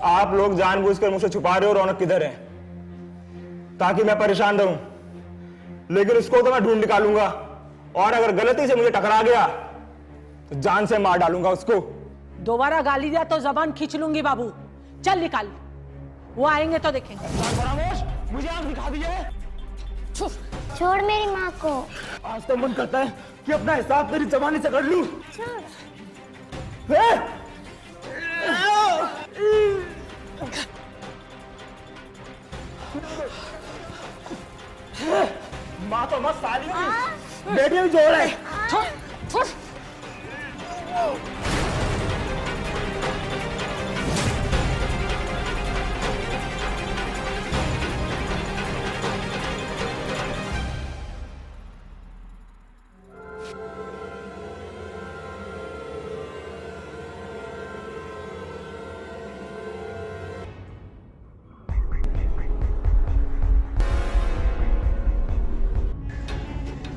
आप लोग जानबूझकर मुझसे छुपा रहे हो रौनक किधर है, ताकि मैं परेशान रहूं। लेकिन उसको तो मैं ढूंढ निकालूंगा, और अगर गलती से मुझे टकरा गया तो जान से मार डालूंगा उसको। दोबारा गाली दिया तो जबान खींच लूंगी बाबू। चल निकाल, वो आएंगे तो देखेंगे। मुझे आंख दिखा दीजिए। छोड़ मेरी माँ को। आज तो मन करता है कि अपना हिसाब मेरी जवानी से कर लूं। माँ तो मत साली होगी, बेटी भी जोड़ है।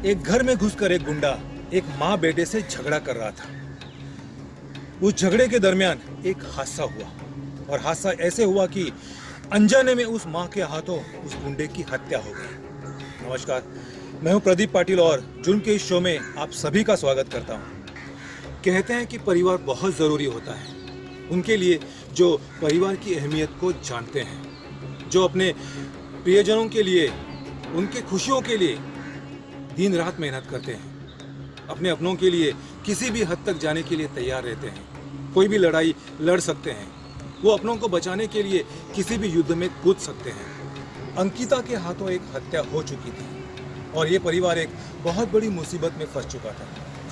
एक घर में घुसकर एक गुंडा एक माँ बेटे से झगड़ा कर रहा था। उस झगड़े के दरमियान एक हादसा हुआ, और हादसा ऐसे हुआ कि अनजाने में उस माँ के हाथों उस गुंडे की हत्या हो गई। नमस्कार, मैं हूं प्रदीप पाटिल और जुर्म के इस शो में आप सभी का स्वागत करता हूं। कहते हैं कि परिवार बहुत जरूरी होता है उनके लिए जो परिवार की अहमियत को जानते हैं, जो अपने प्रियजनों के लिए, उनके खुशियों के लिए दिन रात मेहनत करते हैं, अपने अपनों के लिए किसी भी हद तक जाने के लिए तैयार रहते हैं। कोई भी लड़ाई लड़ सकते हैं, वो अपनों को बचाने के लिए किसी भी युद्ध में कूद सकते हैं। अंकिता के हाथों एक हत्या हो चुकी थी और ये परिवार एक बहुत बड़ी मुसीबत में फंस चुका था।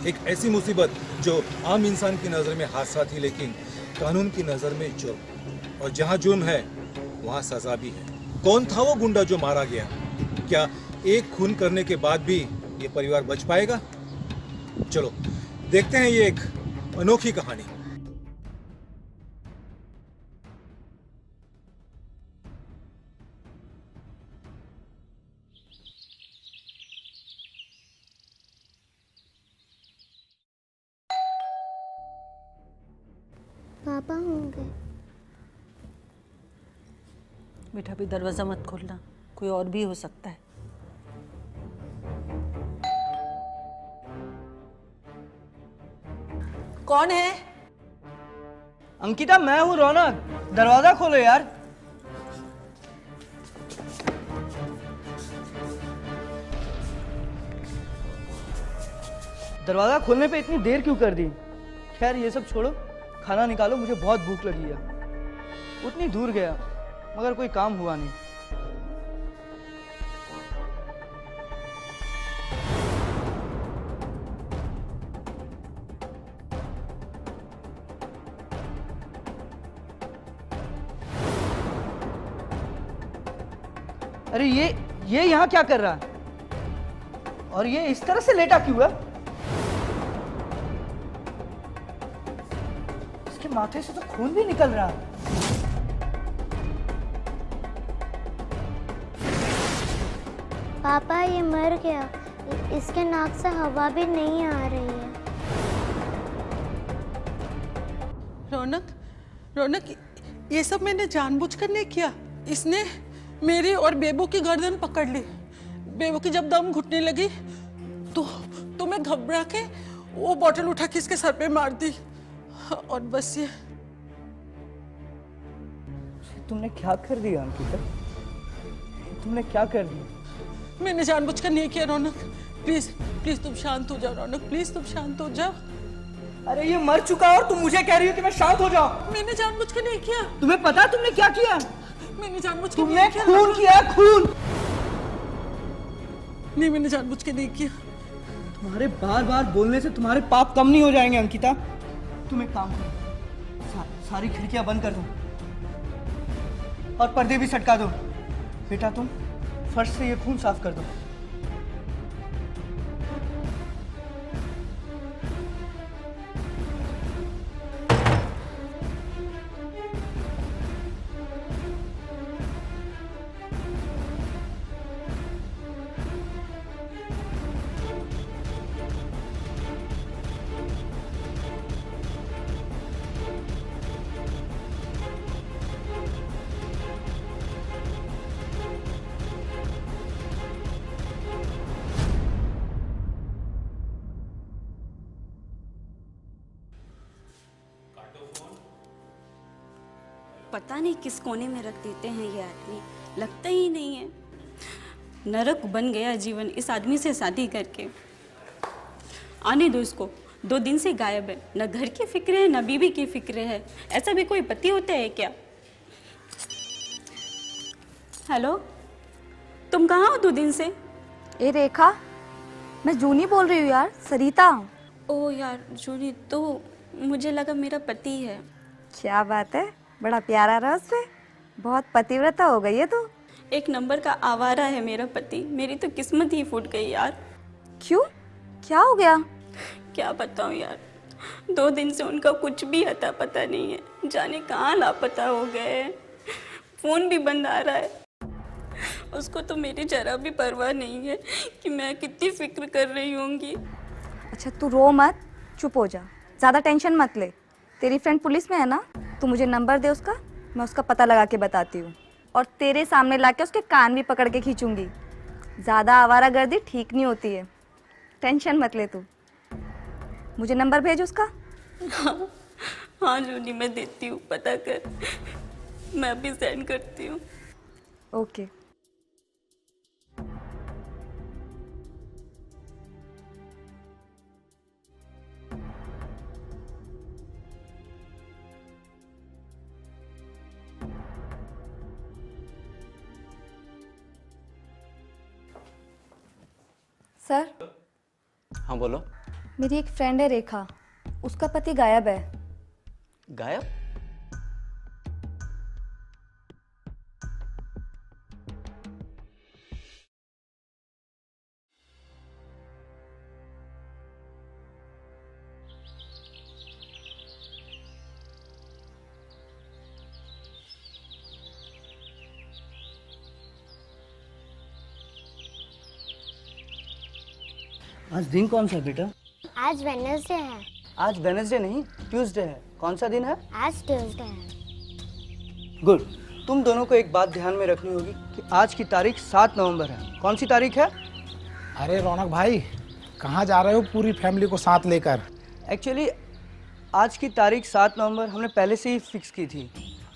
एक ऐसी मुसीबत जो आम इंसान की नज़र में हादसा थी, लेकिन कानून की नज़र में जुर्म, और जहाँ जुर्म है वहाँ सजा भी है। कौन था वो गुंडा जो मारा गया? क्या एक खून करने के बाद भी ये परिवार बच पाएगा? चलो देखते हैं ये एक अनोखी कहानी। पापा होंगे। बेटा भी दरवाजा मत खोलना, कोई और भी हो सकता है। कौन है? अंकिता, मैं हूँ रौनक। दरवाजा खोलो यार। दरवाजा खोलने पे इतनी देर क्यों कर दी? खैर ये सब छोड़ो, खाना निकालो, मुझे बहुत भूख लगी है। उतनी दूर गया मगर कोई काम हुआ नहीं। अरे ये यहाँ क्या कर रहा है? और ये इस तरह से लेटा क्यों है? इसके माथे से तो खून भी निकल रहा है। पापा ये मर गया, इसके नाक से हवा भी नहीं आ रही है। रौनक, ये सब मैंने जानबूझकर नहीं किया। इसने मेरी और बेबू की गर्दन पकड़ ली। बेबू की जब दम घुटने लगी तो मैं घबरा के वो बोतल उठा के इसके सर पे मार दी, और बस ये। तुमने क्या कर दिया अंकिता? तुमने क्या कर दिया? मैंने जानबूझकर नहीं किया रौनक। प्लीज तुम शांत हो जाओ रौनक, प्लीज तुम शांत हो जाओ। अरे ये मर चुका है और तुम मुझे कह रही हो कि मैं शांत हो जाऊं? मैंने जानबूझकर नहीं किया। तुम्हें पता है तुमने क्या किया? मैंने जानबूझकर तुमने खून किया, खून। नहीं, मैंने जानबूझकर नहीं किया। तुम्हारे बार बार बोलने से तुम्हारे पाप कम नहीं हो जाएंगे अंकिता। तुम एक काम करो, सारी खिड़कियां बंद कर दो और पर्दे भी सटका दो। बेटा तुम फर्श से ये खून साफ कर दो। पता नहीं किस कोने में रख देते हैं ये आदमी, लगता ही नहीं है। नरक बन गया जीवन इस आदमी से शादी करके। आने दो इसको, 2 दिन से गायब है, न घर की फिक्र है न बीवी की फिक्र है। ऐसा भी कोई पति होता है क्या? हेलो, तुम कहाँ हो 2 दिन से? ए रेखा, मैं जूनी बोल रही हूँ यार, सरिता। ओ यार जूनी, तो मुझे लगा मेरा पति है। क्या बात है, बड़ा प्यारा रहा उससे, बहुत पतिव्रता हो गई है तू। 1 नंबर का आवारा है मेरा पति, मेरी तो किस्मत ही फूट गई यार। क्यों, क्या हो गया? क्या बताऊँ यार, 2 दिन से उनका कुछ भी अता पता नहीं है, जाने कहाँ लापता हो गए। फ़ोन भी बंद आ रहा है। उसको तो मेरी जरा भी परवाह नहीं है कि मैं कितनी फिक्र कर रही होंगी। अच्छा तू रो मत, चुप हो जा, ज़्यादा टेंशन मत ले। तेरी फ्रेंड पुलिस में है ना, तू मुझे नंबर दे उसका, मैं उसका पता लगा के बताती हूँ। और तेरे सामने लाके उसके कान भी पकड़ के खींचूंगी। ज़्यादा आवारागर्दी ठीक नहीं होती है, टेंशन मत ले तू। मुझे नंबर भेज उसका। हाँ जूनी, मैं देती हूँ, पता कर, मैं अभी सेंड करती हूँ। ओके। सर, हाँ बोलो। मेरी एक फ्रेंड है रेखा, उसका पति गायब है। गायब? आज दिन कौन सा है बेटा? आज वेडनेसडे है। आज वेडनेसडे नहीं, ट्यूसडे है। कौन सा दिन है? आज ट्यूसडे है। गुड। तुम दोनों को एक बात ध्यान में रखनी होगी कि आज की तारीख 7 नवंबर है। कौन सी तारीख है? अरे रौनक भाई, कहाँ जा रहे हो पूरी फैमिली को साथ लेकर? एक्चुअली आज की तारीख 7 नवंबर हमने पहले से ही फिक्स की थी,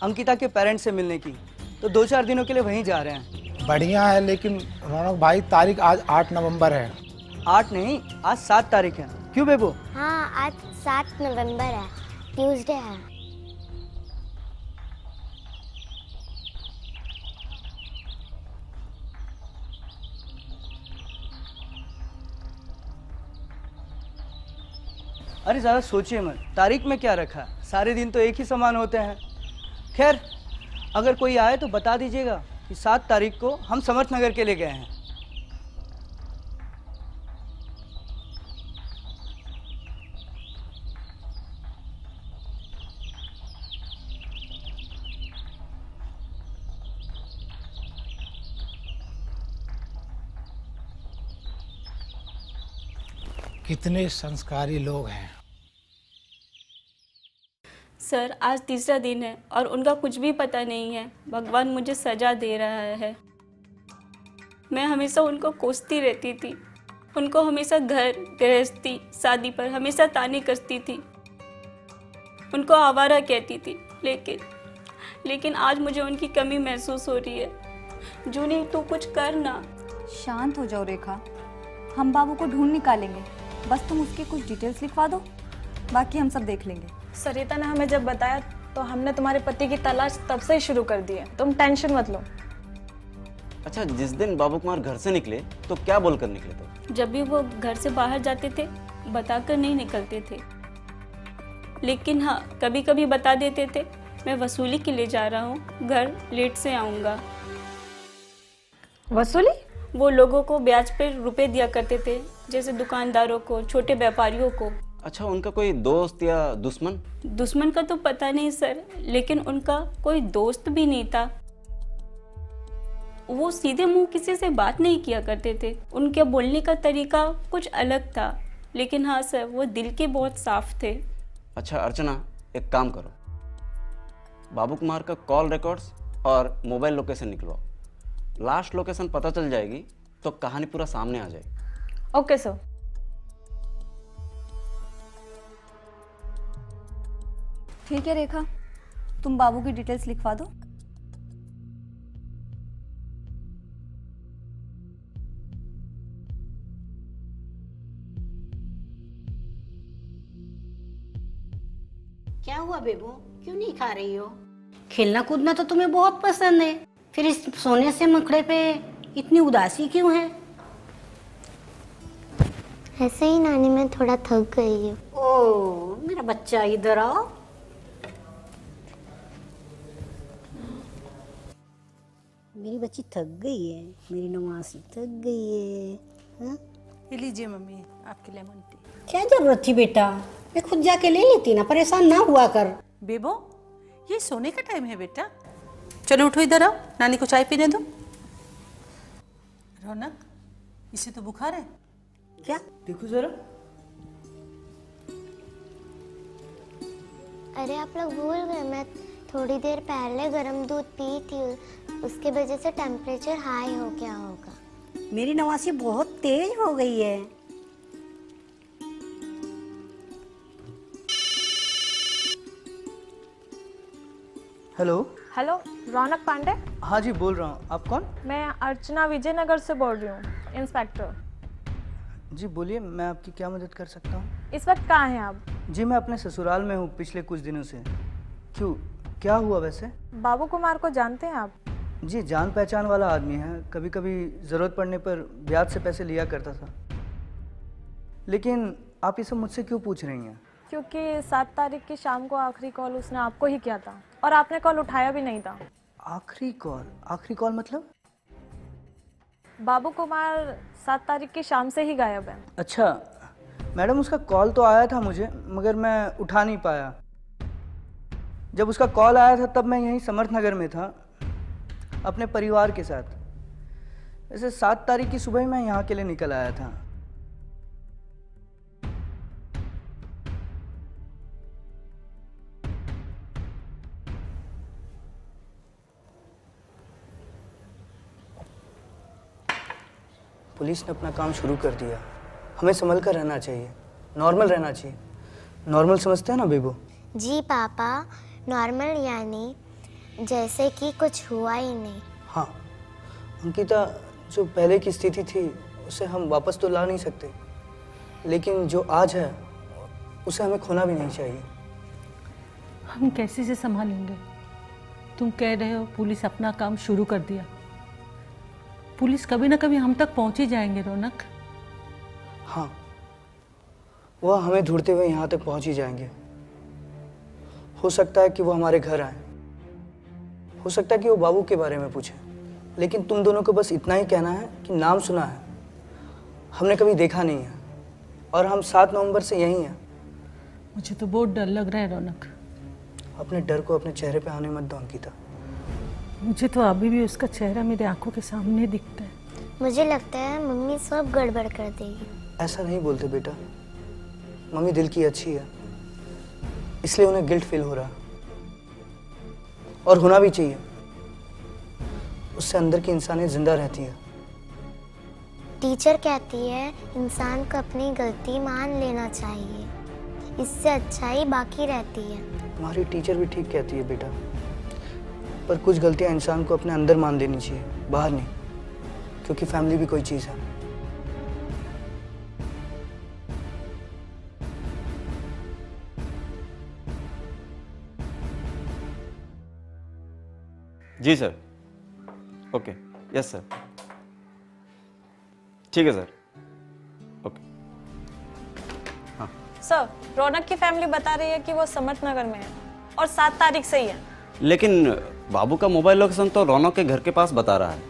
अंकिता के पेरेंट्स से मिलने की। तो 2-4 दिनों के लिए वहीं जा रहे हैं। बढ़िया है, लेकिन रौनक भाई तारीख आज 8 नवंबर है। 8 नहीं, आज 7 तारीख है। क्यों बेबू? हाँ, आज 7 नवंबर है, ट्यूसडे है। अरे ज़्यादा सोचिए मत, तारीख में क्या रखा, सारे दिन तो एक ही समान होते हैं। खैर, अगर कोई आए तो बता दीजिएगा कि 7 तारीख को हम समर्थ नगर के लिए गए हैं। कितने संस्कारी लोग हैं। सर, आज तीसरा दिन है और उनका कुछ भी पता नहीं है। भगवान मुझे सजा दे रहा है। मैं हमेशा उनको कोसती रहती थी, उनको हमेशा घर गृहस्थी शादी पर हमेशा ताने कसती थी, उनको आवारा कहती थी। लेकिन आज मुझे उनकी कमी महसूस हो रही है। जूनी, तू कुछ कर ना। शांत हो जाओ रेखा, हम बाबू को ढूंढ निकालेंगे, बस तुम उसकी कुछ डिटेल्स लिखवा दो, बाकी हम सब देख लेंगे। सरिता ने हमें जब बताया तो हमने तुम्हारे पति की तलाश तब से ही शुरू कर दी है, तुम टेंशन मत लो। अच्छा, जिस दिन बाबू कुमार घर से निकले तो क्या बोलकर निकले थे? जब भी वो घर से बाहर जाते थे बताकर नहीं निकलते थे, लेकिन हाँ कभी कभी बता देते थे, मैं वसूली के लिए जा रहा हूँ, घर लेट से आऊँगा। वसूली? वो लोगों को ब्याज पर रुपए दिया करते थे, जैसे दुकानदारों को, छोटे व्यापारियों को। अच्छा, उनका कोई दोस्त या दुश्मन? दुश्मन का तो पता नहीं सर, लेकिन उनका कोई दोस्त भी नहीं था। वो सीधे मुंह किसी से बात नहीं किया करते थे, उनके बोलने का तरीका कुछ अलग था। लेकिन हाँ सर, वो दिल के बहुत साफ थे। अच्छा अर्चना, एक काम करो, बाबू कुमार का कॉल रिकॉर्ड्स और मोबाइल लोकेशन निकलवाओ। लास्ट लोकेशन पता चल जाएगी तो कहानी पूरा सामने आ जाएगी। Okay sir. ठीक है रेखा, तुम बाबू की डिटेल्स लिखवा दो। क्या हुआ बेबू, क्यों नहीं खा रही हो? खेलना कूदना तो तुम्हें बहुत पसंद है, फिर इस सोने से मुखड़े पे इतनी उदासी क्यों है? ऐसे ही नानी, मैं थोड़ा थक गई हूँ। ओ मेरा बच्चा, इधर आओ। मेरी बच्ची थक गई है, मेरी नवासी थक गई है। हाँ? ये लीजिए मम्मी आपके लेमन टी। क्या जरूरत थी बेटा, मैं खुद जाके ले लेती ना, परेशान ना हुआ कर। बेबो ये सोने का टाइम है बेटा, चलो उठो इधर आओ, नानी को चाय पीने दो। रौनक इसे तो बुखार है। क्या? देखो जरा। अरे आप लोग भूल गए, मैं थोड़ी देर पहले गर्म दूध पी थी, उसके वजह से टेम्परेचर हाई हो गया होगा। मेरी नवासी बहुत तेज हो गई है। हेलो। हेलो, रौनक पांडे? हाँ जी बोल रहा हूँ, आप कौन? मैं अर्चना विजयनगर से बोल रही हूँ, इंस्पेक्टर। जी बोलिए, मैं आपकी क्या मदद कर सकता हूँ? इस वक्त कहाँ हैं आप? जी मैं अपने ससुराल में हूँ पिछले कुछ दिनों से। क्यों, क्या हुआ वैसे? बाबू कुमार को जानते हैं आप? जी जान पहचान वाला आदमी है, कभी कभी ज़रूरत पड़ने पर ब्याज से पैसे लिया करता था। लेकिन आप ये सब मुझसे क्यों पूछ रही हैं? क्योंकि 7 तारीख की शाम को आखिरी कॉल उसने आपको ही किया था और आपने कॉल उठाया भी नहीं था। आखिरी कॉल? आखिरी कॉल मतलब? बाबू कुमार 7 तारीख की शाम से ही गायब है। अच्छा मैडम, उसका कॉल तो आया था मुझे, मगर मैं उठा नहीं पाया। जब उसका कॉल आया था तब मैं यहीं समर्थ नगर में था अपने परिवार के साथ। वैसे 7 तारीख की सुबह ही मैं यहाँ के लिए निकल आया था। पुलिस ने अपना काम शुरू कर दिया, हमें संभल कर रहना चाहिए, नॉर्मल रहना चाहिए। नॉर्मल समझते हैं ना बेबू? जी पापा, नॉर्मल यानी जैसे कि कुछ हुआ ही नहीं। हाँ अंकिता, जो पहले की स्थिति थी उसे हम वापस तो ला नहीं सकते, लेकिन जो आज है उसे हमें खोना भी नहीं चाहिए। हम कैसे से संभालेंगे? तुम कह रहे हो पुलिस अपना काम शुरू कर दिया, पुलिस कभी ना कभी हम तक पहुंच ही जाएंगे रौनक। हाँ वह हमें ढूंढते हुए यहाँ तक पहुँच ही जाएंगे। हो सकता है कि वो हमारे घर आए, हो सकता है कि वो बाबू के बारे में पूछे, लेकिन तुम दोनों को बस इतना ही कहना है कि नाम सुना है, हमने कभी देखा नहीं है, और हम 7 नवंबर से यहीं हैं। मुझे तो बहुत डर लग रहा है रौनक। अपने डर को अपने चेहरे पे आने मत दो अंकिता। मुझे तो अभी भी उसका चेहरा मेरे आंखों के सामने दिखता है। मुझे लगता है मम्मी सब गड़बड़ कर देगी। ऐसा नहीं बोलते बेटा, मम्मी दिल की अच्छी है, इसलिए उन्हें गिल्ट फील हो रहा, और होना भी चाहिए। उससे अंदर की इंसानियत जिंदा रहती है। टीचर कहती है इंसान को अपनी गलती मान लेना चाहिए, इससे अच्छाई बाकी रहती है। हमारी टीचर भी ठीक कहती है बेटा, पर कुछ गलतियां इंसान को अपने अंदर मान लेनी चाहिए, बाहर नहीं, क्योंकि फैमिली भी कोई चीज है। जी सर। ओके, यस सर, ठीक है सर। ओके। हाँ सर, रौनक की फैमिली बता रही है कि वो समर्थ नगर में है और 7 तारीख से ही है। लेकिन बाबू का मोबाइल लोकेशन तो रौनक के घर के पास बता रहा है,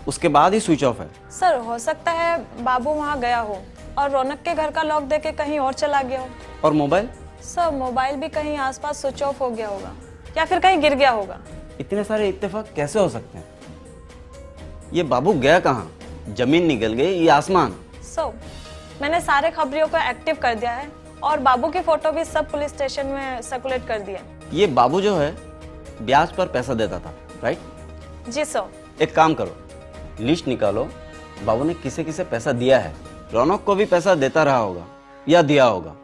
उसके बाद ही स्विच ऑफ है। सर हो सकता है बाबू वहाँ गया हो और रौनक के घर का लॉक देके कहीं और चला गया हो। और मोबाइल? सर मोबाइल भी कहीं आसपास स्विच ऑफ हो गया होगा या फिर कहीं गिर गया होगा। इतने सारे इत्तेफाक कैसे हो सकते हैं? ये बाबू गया कहाँ? जमीन निकल गई या आसमान? सर मैंने सारे खबरियों को एक्टिव कर दिया है और बाबू की फोटो भी सब पुलिस स्टेशन में सर्कुलेट कर दिया। ये बाबू जो है ब्याज पर पैसा देता था, राइट? जी सर। एक काम करो, लिस्ट निकालो, बाबू ने किसे किसे पैसा दिया है। रौनक को भी पैसा देता रहा होगा या दिया होगा।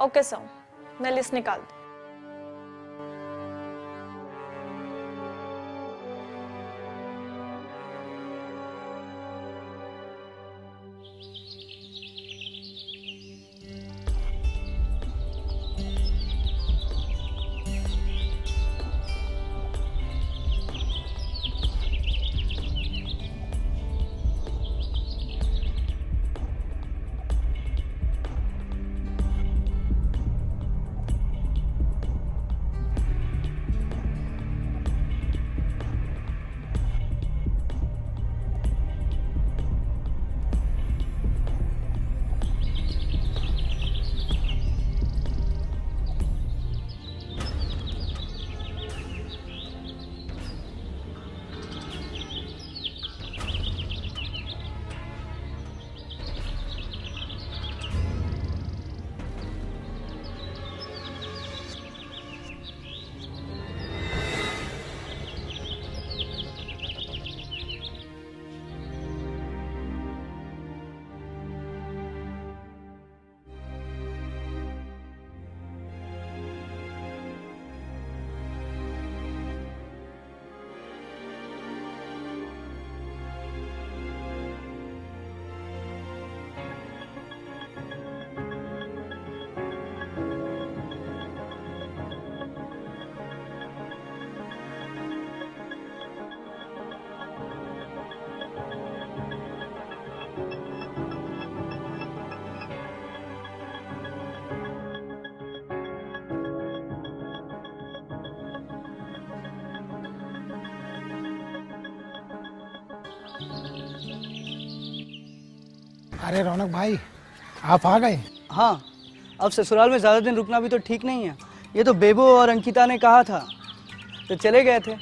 ओके सर, मैं लिस्ट निकाल दूं। अरे रौनक भाई, आप आ गए? हाँ, अब ससुराल में ज़्यादा दिन रुकना भी तो ठीक नहीं है। ये तो बेबो और अंकिता ने कहा था तो चले गए थे।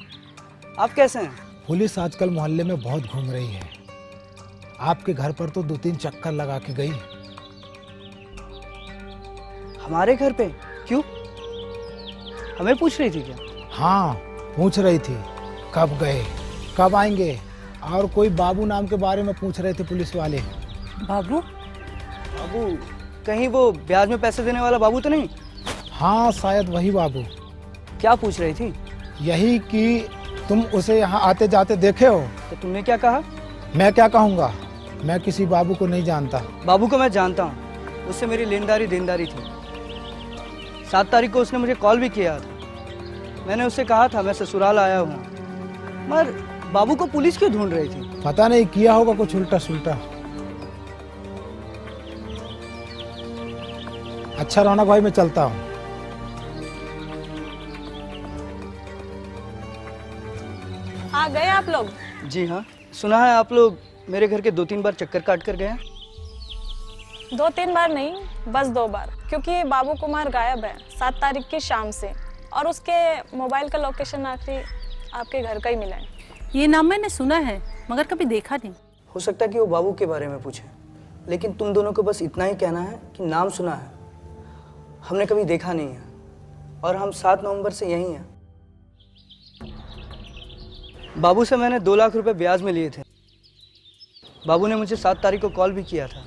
आप कैसे हैं? पुलिस आजकल मोहल्ले में बहुत घूम रही है। आपके घर पर तो 2-3 चक्कर लगा के गई। हमारे घर पे? क्यों? हमें पूछ रही थी क्या? हाँ, पूछ रही थी कब गए, कब आएंगे, और कोई बाबू नाम के बारे में पूछ रहे थे पुलिस वाले। बाबू? बाबू? कहीं वो ब्याज में पैसे देने वाला बाबू तो नहीं? हाँ, शायद वही बाबू। क्या पूछ रही थी? यही कि तुम उसे यहाँ आते जाते देखे हो। तो तुमने क्या कहा? मैं क्या कहूँगा, मैं किसी बाबू को नहीं जानता। बाबू को मैं जानता हूँ, उससे मेरी लेनदारी देनदारी थी। 7 तारीख को उसने मुझे कॉल भी किया था। मैंने उससे कहा था मैं ससुराल आया हूँ, मगर बाबू को पुलिस क्यों ढूंढ रही थी? पता नहीं, किया होगा कुछ उल्टा सुल्टा। अच्छा रौनक भाई, मैं चलता हूँ। आ गए आप लोग? जी हाँ, सुना है आप लोग मेरे घर के 2-3 बार चक्कर काट कर गए हैं। 2-3 बार नहीं, बस 2 बार, क्योंकि बाबू कुमार गायब है 7 तारीख की शाम से, और उसके मोबाइल का लोकेशन आखिरी आपके घर का ही मिला है। ये नाम मैंने सुना है मगर कभी देखा नहीं। हो सकता है कि वो बाबू के बारे में पूछे, लेकिन तुम दोनों को बस इतना ही कहना है कि नाम सुना है, हमने कभी देखा नहीं है, और हम 7 नवंबर से यहीं हैं। बाबू से मैंने 2 लाख रुपए ब्याज में लिए थे। बाबू ने मुझे 7 तारीख को कॉल भी किया था।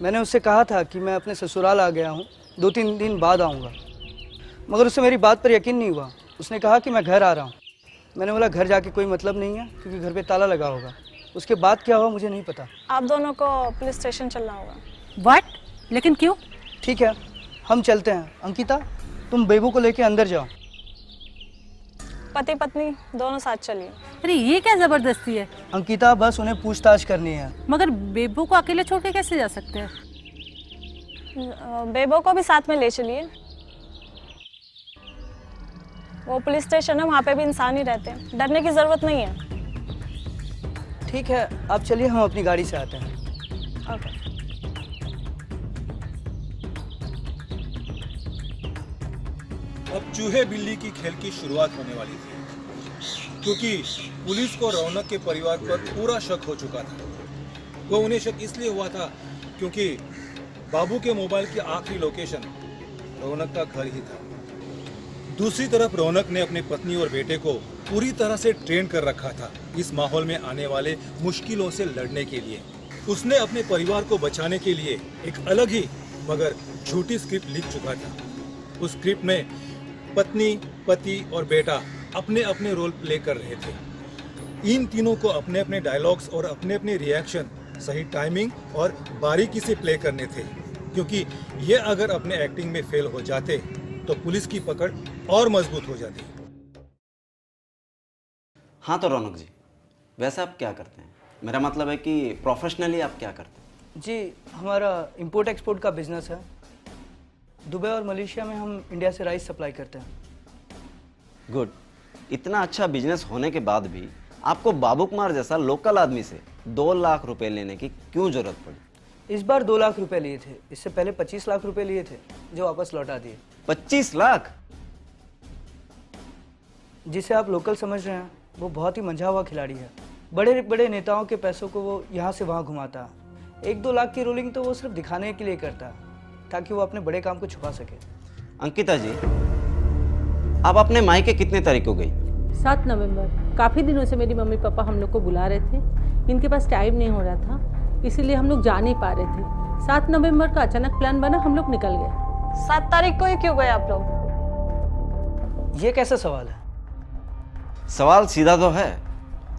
मैंने उससे कहा था कि मैं अपने ससुराल आ गया हूँ, 2-3 दिन बाद आऊँगा, मगर उससे मेरी बात पर यकीन नहीं हुआ। उसने कहा कि मैं घर आ रहा हूँ। मैंने बोला घर जाके कोई मतलब नहीं है, क्योंकि घर पे ताला लगा होगा। उसके बाद क्या हुआ मुझे नहीं पता। आप दोनों को पुलिस स्टेशन चलना होगा। व्हाट? लेकिन क्यों? ठीक है, हम चलते हैं। अंकिता, तुम बेबू को लेके अंदर जाओ। पति पत्नी दोनों साथ चलिए। अरे ये क्या जबरदस्ती है? अंकिता, बस उन्हें पूछताछ करनी है। मगर बेबू को अकेले छोड़ के कैसे जा सकते हैं? बेबो को भी साथ में ले चलिए। वो पुलिस स्टेशन है, वहाँ पे भी इंसान ही रहते हैं, डरने की जरूरत नहीं है। ठीक है, आप चलिए, हम अपनी गाड़ी से आते हैं। ओके। अब चूहे बिल्ली की खेल की शुरुआत होने वाली थी, क्योंकि पुलिस को रौनक के परिवार पर पूरा शक हो चुका था। वो उन्हें शक इसलिए हुआ था क्योंकि बाबू के मोबाइल की आखिरी लोकेशन रौनक का घर ही था। दूसरी तरफ रौनक ने अपनी पत्नी और बेटे को पूरी तरह से ट्रेन कर रखा था इस माहौल में आने वाले मुश्किलों से लड़ने के लिए। उसने अपने परिवार को बचाने के लिए एक अलग ही मगर झूठी स्क्रिप्ट लिख चुका था। उस स्क्रिप्ट में पत्नी, पति और बेटा अपने अपने रोल प्ले कर रहे थे। इन तीनों को अपने अपने डायलॉग्स और अपने अपने रिएक्शन सही टाइमिंग और बारीकी से प्ले करने थे, क्योंकि ये अगर अपने एक्टिंग में फेल हो जाते तो पुलिस की पकड़ और मजबूत हो जाती। हाँ तो रौनक जी, वैसे आप क्या करते हैं? मेरा मतलब है कि प्रोफेशनली आप क्या करते हैं? जी, हमारा इंपोर्ट एक्सपोर्ट का बिजनेस है। दुबई और मलेशिया में हम इंडिया से राइस सप्लाई करते हैं। गुड। इतना अच्छा बिजनेस होने के बाद भी आपको बाबू कुमार जैसा लोकल आदमी से 2 लाख रुपए लेने की क्यों जरूरत पड़ी? इस बार 2 लाख रुपए लिए थे, इससे पहले 25 लाख रुपए लिए थे जो वापस लौटा दिए। 25 लाख? जिसे आप लोकल समझ रहे हैं वो बहुत ही मंझा हुआ खिलाड़ी है। बड़े बड़े नेताओं के पैसों को वो यहाँ से वहाँ घुमाता है। 1-2 लाख की रोलिंग तो वो सिर्फ दिखाने के लिए करता है ताकि वो अपने बड़े काम को छुपा सके। अंकिता जी, आप अपने मायके कितने तारीख को गई? 7 नवंबर। काफ़ी दिनों से मेरी मम्मी पापा हम लोग को बुला रहे थे, इनके पास टाइम नहीं हो रहा था, इसीलिए हम लोग जा नहीं पा रहे थे। 7 नवंबर का अचानक प्लान बना, हम लोग निकल गए। 7 तारीख को ही क्यों गए आप लोग? ये कैसा सवाल है? सवाल सीधा तो है,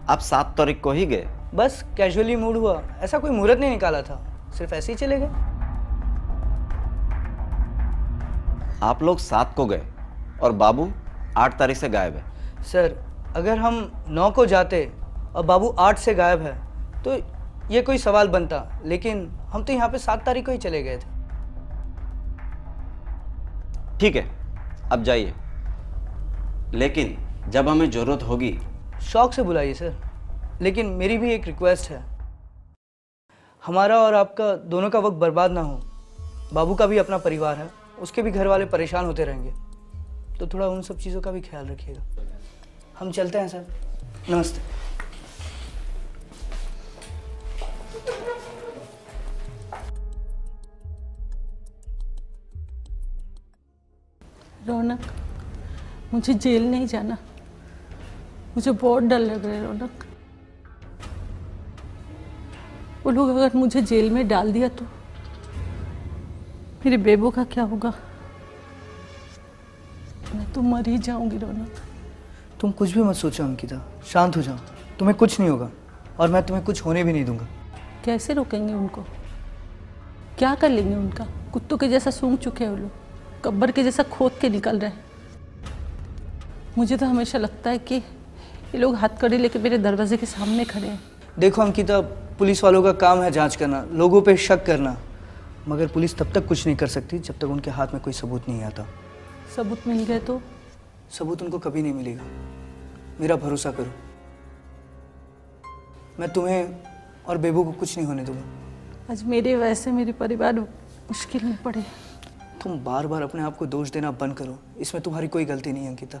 आप 7 तारीख को ही गए। बस कैजुअली मूड हुआ, ऐसा कोई मुहूर्त नहीं निकाला था, सिर्फ ऐसे ही चले गए। आप लोग 7 को गए और बाबू 8 तारीख से गायब है। सर, अगर हम 9 को जाते और बाबू 8 से गायब है तो ये कोई सवाल बनता, लेकिन हम तो यहाँ पे 7 तारीख को ही चले गए थे। ठीक है, अब जाइए, लेकिन जब हमें जरूरत होगी। शौक से बुलाइए सर, लेकिन मेरी भी एक रिक्वेस्ट है। हमारा और आपका दोनों का वक्त बर्बाद ना हो। बाबू का भी अपना परिवार है, उसके भी घर वाले परेशान होते रहेंगे, तो थोड़ा उन सब चीज़ों का भी ख्याल रखिएगा। हम चलते हैं सर, नमस्ते। रौनक, मुझे जेल नहीं जाना, मुझे बहुत डर लग रहा है रौनक। वो लोग अगर मुझे जेल में डाल दिया तो मेरे बेबो का क्या होगा? मैं तो मर ही जाऊंगी रौनक। तुम कुछ भी मत सोचो अंकिता, शांत हो जाओ, तुम्हें कुछ नहीं होगा और मैं तुम्हें कुछ होने भी नहीं दूंगा। कैसे रोकेंगे उनको? क्या कर लेंगे उनका? कुत्तों के जैसा सूंघ चुके हैं वो लोग, कब्र के जैसा खोद के निकल रहे हैं। मुझे तो हमेशा लगता है कि ये लोग हथकड़ी लेके मेरे दरवाजे के सामने खड़े हैं। देखो अंकिता, पुलिस वालों का काम है जांच करना, लोगों पे शक करना, मगर पुलिस तब तक कुछ नहीं कर सकती जब तक उनके हाथ में कोई सबूत नहीं आता। सबूत मिल गए तो? सबूत उनको कभी नहीं मिलेगा, मेरा भरोसा करो। मैं तुम्हें और बेबू को कुछ नहीं होने दूंगा। आज मेरे वजह से मेरे परिवार मुश्किल में पड़े। तुम बार बार अपने आप को दोष देना बंद करो, इसमें तुम्हारी कोई गलती नहीं है अंकिता।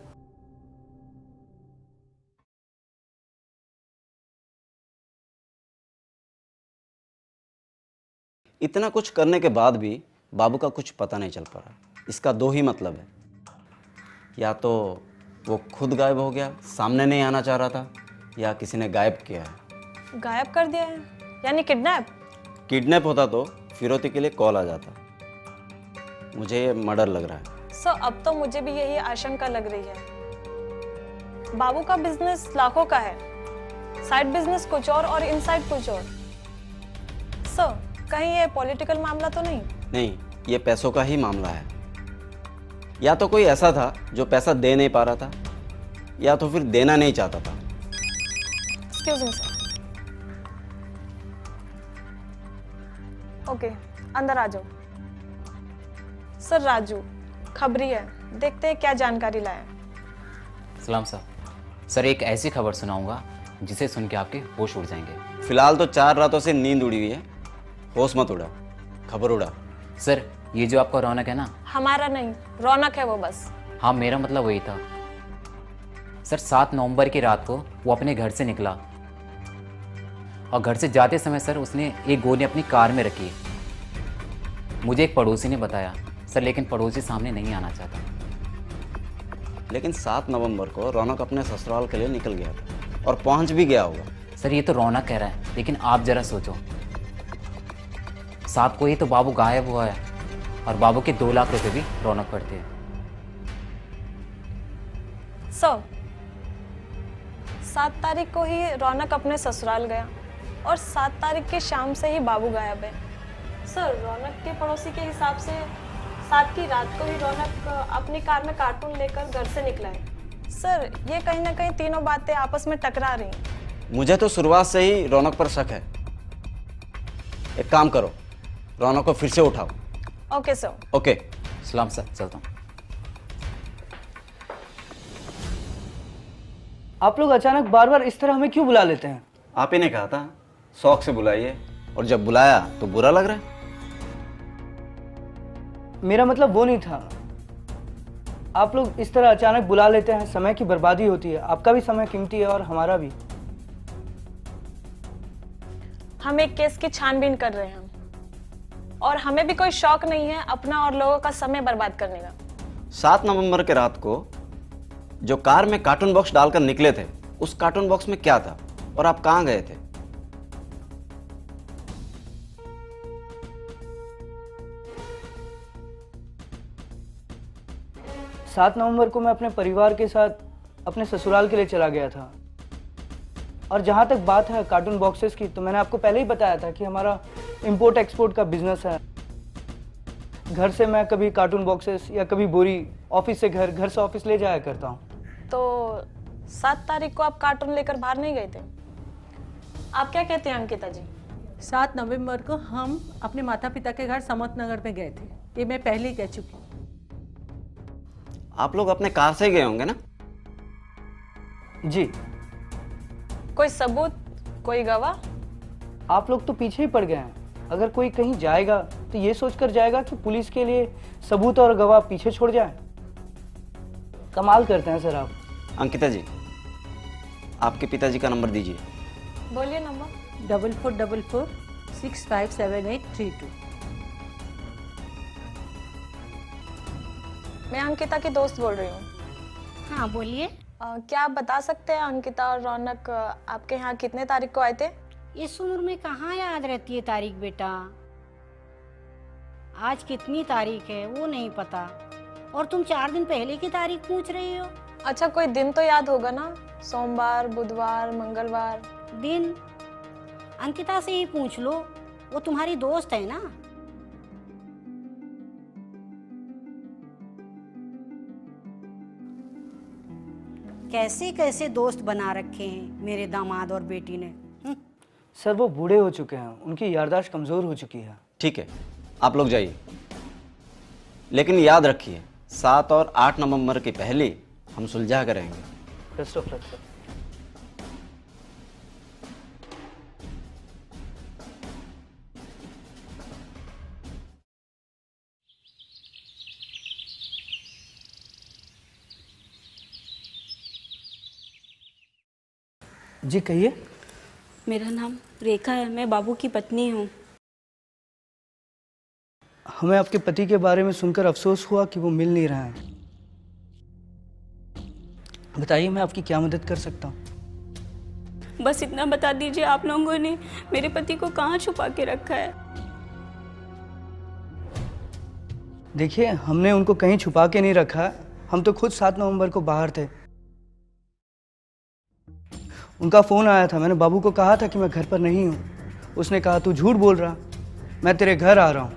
इतना कुछ करने के बाद भी बाबू का कुछ पता नहीं चल पा रहा। इसका दो ही मतलब है, या तो वो खुद गायब हो गया, सामने नहीं आना चाह रहा था, या किसी ने गायब किया है। गायब कर दिया है यानी किडनैप? किडनैप होता तो फिरौती के लिए कॉल आ जाता, मुझे ये मर्डर लग रहा है। सर अब तो मुझे भी यही आशंका लग रही है। बाबू का बिजनेस लाखों का है, साइड बिजनेस कुछ और इनसाइड कुछ और। सर कहीं ये पॉलिटिकल मामला तो नहीं? नहीं, ये पैसों का ही मामला है। या to कोई ऐसा था जो पैसा दे नहीं पा रहा था, या तो फिर देना नहीं चाहता था। Excuse me sir. ओके, अंदर आ जाओ। सर राजू खबरी है, देखते हैं क्या जानकारी लाया। सलाम सर, एक ऐसी खबर सुनाऊंगा जिसे सुन के आपके होश उड़ जाएंगे। फिलहाल तो 4 रातों से नींद उड़ी हुई है, होश मत उड़ा, खबर उड़ा। सर ये जो आपका रौनक है ना, हमारा नहीं, रौनक है वो बस। हाँ मेरा मतलब वही था सर। 7 नवंबर की रात को वो अपने घर से निकला और घर से जाते समय सर उसने एक गोली अपनी कार में रखी। मुझे एक पड़ोसी ने बताया सर, लेकिन पड़ोसी सामने नहीं आना चाहता। लेकिन 7 नवंबर को रौनक अपने ससुराल के लिए निकल गया था और पहुंच भी गया होगा। सर ये तो रौनक कह रहा है, लेकिन आप जरा सोचो, 7 को ही तो बाबू गायब हुआ है और बाबू के 2 लाख रुपए भी रौनक पड़ते हैं। सर 7 तारीख को ही रौनक अपने ससुराल गया और 7 तारीख की शाम से ही बाबू गायब है। सर रौनक के पड़ोसी के हिसाब से 7 की रात को ही रौनक अपनी कार में कार्टून लेकर घर से निकला है। सर ये कहीं ना कहीं तीनों बातें आपस में टकरा रही हैं। मुझे तो शुरुआत से ही रौनक पर शक है। एक काम करो, रौनक को फिर से उठाओ। Okay sir. ओके सलाम सर, चलता हूँ। आप लोग अचानक बार बार इस तरह हमें क्यों बुला लेते हैं? आप ही ने कहा था शौक से बुलाइए, और जब बुलाया तो बुरा लग रहा है। मेरा मतलब वो नहीं था। आप लोग इस तरह अचानक बुला लेते हैं, समय की बर्बादी होती है। आपका भी समय कीमती है और हमारा भी। हम एक केस की छानबीन कर रहे हैं और हमें भी कोई शौक नहीं है अपना और लोगों का समय बर्बाद करने का। 7 नवंबर के रात को जो कार में कार्टून बॉक्स डालकर निकले थे, उस कार्टून बॉक्स में क्या था और आप कहां गए थे? सात नवंबर को मैं अपने परिवार के साथ अपने ससुराल के लिए चला गया था। और जहाँ तक बात है कार्टून बॉक्सेस की, तो मैंने आपको पहले ही बताया था कि हमारा इंपोर्ट एक्सपोर्ट का बिजनेस है। घर से मैं कभी कार्टून बॉक्सेस या कभी बोरी ऑफिस से घर, घर से ऑफिस ले जाया करता हूँ। तो 7 तारीख को आप कार्टून लेकर बाहर नहीं गए थे? आप क्या कहते हैं अंकिता जी? 7 नवंबर को हम अपने माता पिता के घर समत नगर में गए थे, ये मैं पहले ही कह चुकी हूँ। आप लोग अपने कार से गए होंगे ना? जी। कोई सबूत, कोई गवाह? आप लोग तो पीछे ही पड़ गए हैं। अगर कोई कहीं जाएगा तो ये सोचकर जाएगा कि पुलिस के लिए सबूत और गवाह पीछे छोड़ जाए। कमाल करते हैं सर आप। अंकिता जी, आपके पिताजी का नंबर दीजिए। बोलिए नंबर। 4444657832। मैं अंकिता की दोस्त बोल रही हूँ। हाँ बोलिए। क्या आप बता सकते हैं अंकिता और रौनक आपके यहाँ कितने तारीख को आए थे? इस उम्र में कहाँ याद रहती है तारीख बेटा। आज कितनी तारीख है वो नहीं पता, और तुम 4 दिन पहले की तारीख पूछ रही हो। अच्छा, कोई दिन तो याद होगा ना? सोमवार, बुधवार, मंगलवार। दिन अंकिता से ही पूछ लो, वो तुम्हारी दोस्त है ना। कैसे कैसे दोस्त बना रखे हैं मेरे दामाद और बेटी ने। सर वो बूढ़े हो चुके हैं, उनकी याददाश्त कमजोर हो चुकी है। ठीक है, आप लोग जाइए, लेकिन याद रखिए 7 और 8 नवंबर के पहले हम सुलझा करेंगे। Best of luck sir. जी कहिए। मेरा नाम रेखा है, मैं बाबू की पत्नी हूँ। हमें आपके पति के बारे में सुनकर अफसोस हुआ कि वो मिल नहीं रहा है। बताइए मैं आपकी क्या मदद कर सकता हूँ? बस इतना बता दीजिए, आप लोगों ने मेरे पति को कहाँ छुपा के रखा है? देखिए हमने उनको कहीं छुपा के नहीं रखा, हम तो खुद 7 नवंबर को बाहर थे। उनका फ़ोन आया था, मैंने बाबू को कहा था कि मैं घर पर नहीं हूँ। उसने कहा तू झूठ बोल रहा, मैं तेरे घर आ रहा हूँ।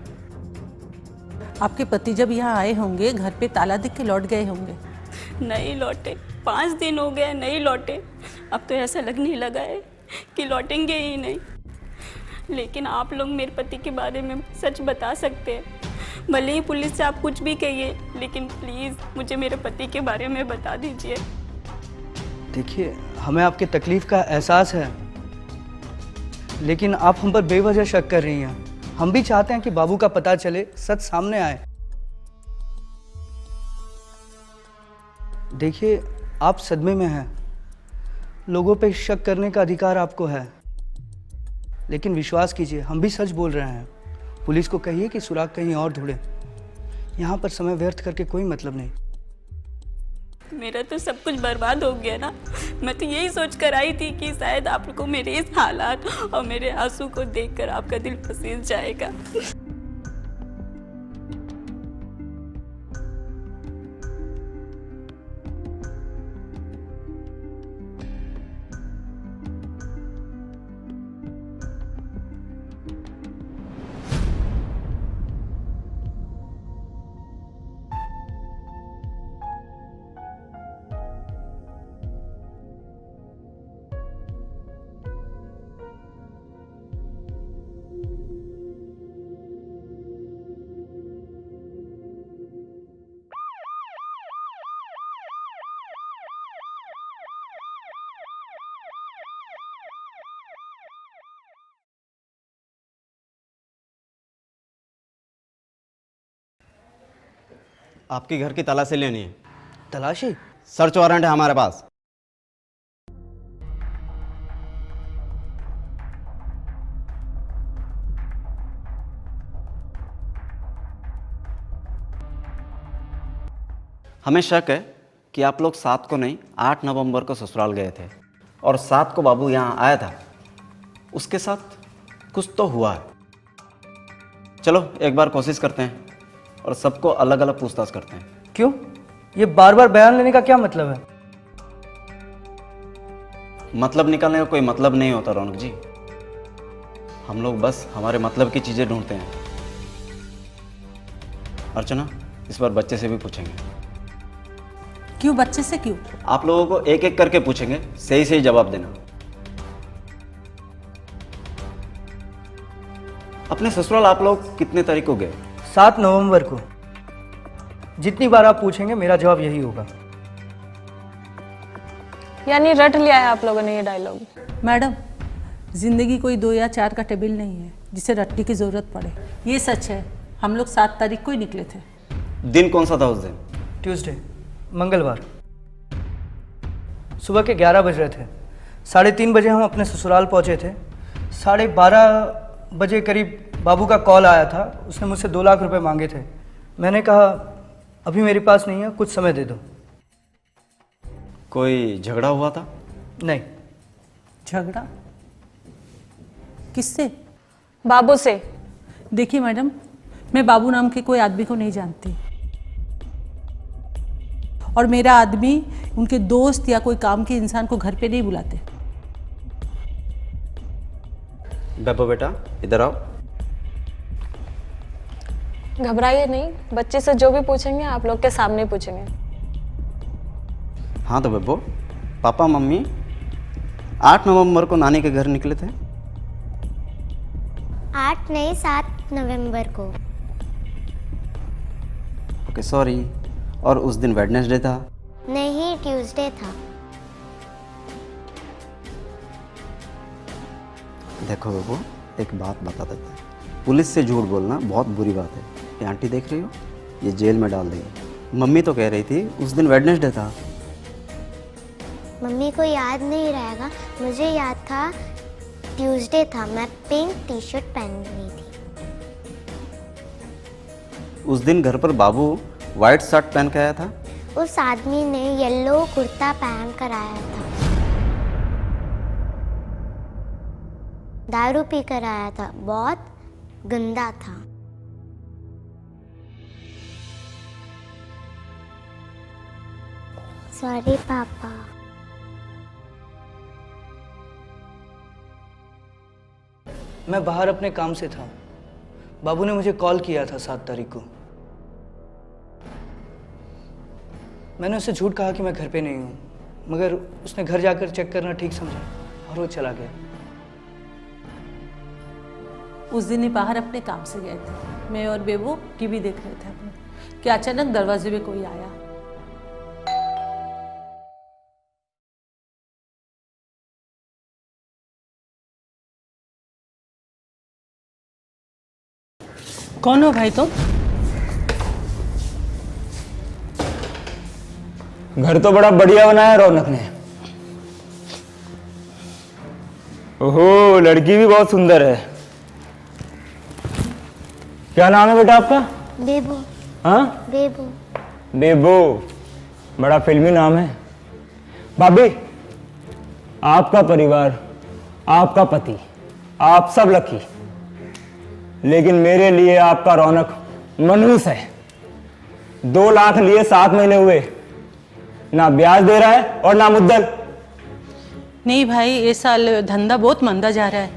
आपके पति जब यहाँ आए होंगे घर पे ताला देख के लौट गए होंगे। नहीं लौटे, 5 दिन हो गए नहीं लौटे। अब तो ऐसा लगने लगा है कि लौटेंगे ही नहीं। लेकिन आप लोग मेरे पति के बारे में सच बता सकते हैं। भले ही पुलिस से आप कुछ भी कहिए, लेकिन प्लीज़ मुझे मेरे पति के बारे में बता दीजिए। देखिए हमें आपकी तकलीफ का एहसास है, लेकिन आप हम पर बेवजह शक कर रही हैं। हम भी चाहते हैं कि बाबू का पता चले, सच सामने आए। देखिए आप सदमे में हैं, लोगों पे शक करने का अधिकार आपको है, लेकिन विश्वास कीजिए हम भी सच बोल रहे हैं। पुलिस को कहिए कि सुराग कहीं और ढूंढे, यहाँ पर समय व्यर्थ करके कोई मतलब नहीं। मेरा तो सब कुछ बर्बाद हो गया ना। मैं तो यही सोच कर आई थी कि शायद आपको मेरे इस हालात और मेरे आंसू को देखकर आपका दिल फंस जाएगा। आपके घर की तलाशी लेनी है। तलाशी? सर्च वारंट है हमारे पास। हमें शक है कि आप लोग 7 को नहीं 8 नवंबर को ससुराल गए थे, और 7 को बाबू यहाँ आया था। उसके साथ कुछ तो हुआ है। चलो एक बार कोशिश करते हैं और सबको अलग अलग पूछताछ करते हैं। क्यों? ये बार बार बयान लेने का क्या मतलब है? मतलब निकालने का कोई मतलब नहीं होता रौनक जी। हम लोग बस हमारे मतलब की चीज़ें ढूंढते हैं। अर्चना, इस बार बच्चे से भी पूछेंगे। क्यों? बच्चे से क्यों? आप लोगों को एक एक करके पूछेंगे, सही सही जवाब देना। अपने ससुराल आप लोग कितने तारीख को गए? 7 नवंबर को। जितनी बार आप पूछेंगे मेरा जवाब यही होगा। यानी रट लिया है आप लोगों ने ये डायलॉग। मैडम, जिंदगी कोई 2 या 4 का टेबल नहीं है जिसे रट्टी की जरूरत पड़े। ये सच है, हम लोग 7 तारीख को ही निकले थे। दिन कौन सा था उस दिन? ट्यूसडे, मंगलवार। सुबह के 11 बज रहे थे। 3:30 बजे हम अपने ससुराल पहुंचे थे। 12:30 बजे करीब बाबू का कॉल आया था। उसने मुझसे 2 लाख रुपए मांगे थे। मैंने कहा अभी मेरे पास नहीं है, कुछ समय दे दो। कोई झगड़ा हुआ था? नहीं। झगड़ा किससे? बाबू से। देखिए मैडम, मैं बाबू नाम के कोई आदमी को नहीं जानती, और मेरा आदमी उनके दोस्त या कोई काम के इंसान को घर पे नहीं बुलाते। बेबो बेटा इधर आओ। घबराइए नहीं, बच्चे से जो भी पूछेंगे आप लोग के सामने पूछेंगे। हाँ तो बेबो, पापा मम्मी 8 नवंबर को नानी के घर निकले थे। 8 नहीं 7 नवंबर को। Okay sorry. और उस दिन वेडनेसडे था? नहीं, ट्यूसडे था। देखो बेबो, एक बात बता देता है, पुलिस से झूठ बोलना बहुत बुरी बात है। ये आंटी देख रही हो, ये जेल में डाल देगी। मम्मी तो कह रही थी उस दिन वेडनेसडे था। मम्मी को याद नहीं रहेगा, मुझे याद था ट्यूसडे था। मैं पिंक टी शर्ट पहनी हुई थी। उस दिन घर पर बाबू वाइट शर्ट पहन के आया था। उस आदमी ने येलो कुर्ता पहन कर आया था। दारू पी कर आया था, बहुत गंदा था। सॉरी पापा। मैं बाहर अपने काम से था। बाबू ने मुझे कॉल किया था 7 तारीख को। मैंने उससे झूठ कहा कि मैं घर पे नहीं हूँ, मगर उसने घर जाकर चेक करना ठीक समझा और वो चला गया। उस दिन ही बाहर अपने काम से गए थे। मैं और बेबू टीवी देख रहे थे अपने, कि अचानक दरवाजे में कोई आया। कौन हो भाई तुम? घर तो बड़ा बढ़िया बनाया रौनक ने। ओहो, लड़की भी बहुत सुंदर है। क्या नाम है बेटा आपका? बेबू। हाँ, बेबू। बेबो, बड़ा फिल्मी नाम है। भाभी, आपका परिवार, आपका पति, आप सब लकी, लेकिन मेरे लिए आपका रौनक मनहूस है। 2 लाख लिए 7 महीने हुए, ना ब्याज दे रहा है और ना मुद्दल। नहीं भाई, ये साल धंधा बहुत मंदा जा रहा है।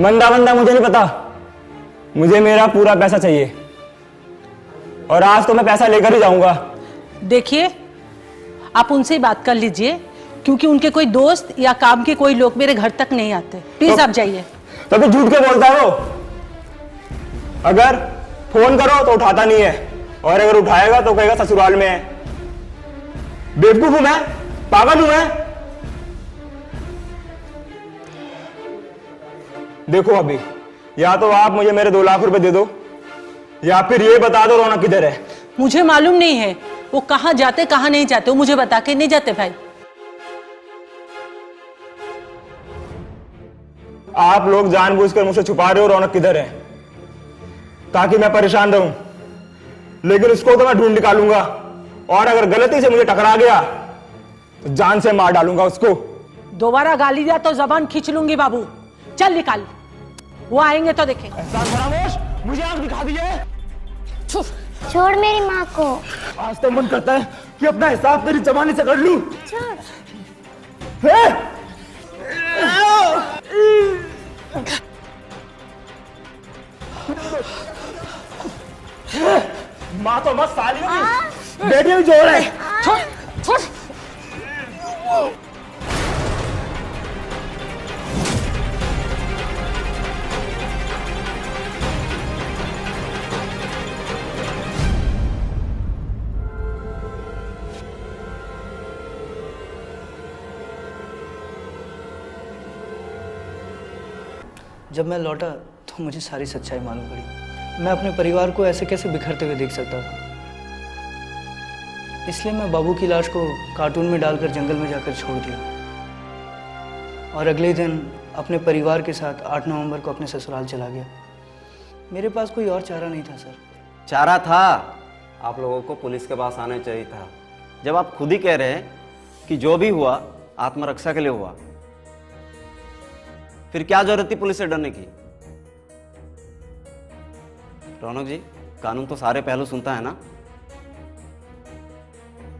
मंदा मंदा मुझे नहीं पता, मुझे मेरा पूरा पैसा चाहिए, और आज तो मैं पैसा लेकर ही जाऊंगा। देखिए, आप उनसे ही बात कर लीजिए, क्योंकि उनके कोई दोस्त या काम के कोई लोग मेरे घर तक नहीं आते। प्लीज आप जाइए। तो फिर झूठ के बोलता है वो? अगर फोन करो तो उठाता नहीं है, और अगर उठाएगा तो कहेगा ससुराल में है। बेवकूफ हूं मैं? पागल हूं मैं? देखो अभी, या तो आप मुझे मेरे 2 लाख रुपए दे दो, या फिर ये बता दो रौनक किधर है। मुझे मालूम नहीं है वो कहाँ जाते कहाँ नहीं जाते, वो मुझे बता के नहीं जाते भाई। आप लोग जानबूझकर मुझसे छुपा रहे हो रौनक किधर है, ताकि मैं परेशान रहूं। लेकिन उसको तो मैं ढूंढ निकालूंगा, और अगर गलती से मुझे टकरा गया तो जान से मार डालूंगा उसको। दोबारा गाली दिया तो जबान खींच लूंगी बाबू। चल निकाल, वो आएंगे तो देखेंगे। खामोश, मुझे आंख दिखा दीजिए। छोड़ मेरी माँ को। आज तो मन करता है कि अपना हिसाब तेरी जमाने से कर लूं। छोड़। माँ तो मत साली होगी, बेटी भी जोड़ है। छोड़ छोड़। जब मैं लौटा तो मुझे सारी सच्चाई मालूम पड़ी। मैं अपने परिवार को ऐसे कैसे बिखरते हुए देख सकता था। इसलिए मैं बाबू की लाश को कार्टून में डालकर जंगल में जाकर छोड़ दिया और अगले दिन अपने परिवार के साथ 8 नवंबर को अपने ससुराल चला गया। मेरे पास कोई और चारा नहीं था सर। चारा था, आप लोगों को पुलिस के पास आना चाहिए था। जब आप खुद ही कह रहे हैं कि जो भी हुआ आत्मरक्षा के लिए हुआ, फिर क्या जरूरत थी पुलिस से डरने की? रौनक जी, कानून तो सारे पहलू सुनता है ना।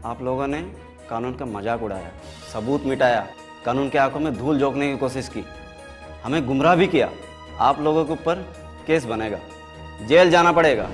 आप लोगों ने कानून का मजाक उड़ाया, सबूत मिटाया, कानून के आंखों में धूल झोंकने की कोशिश की, हमें गुमराह भी किया। आप लोगों के ऊपर केस बनेगा, जेल जाना पड़ेगा।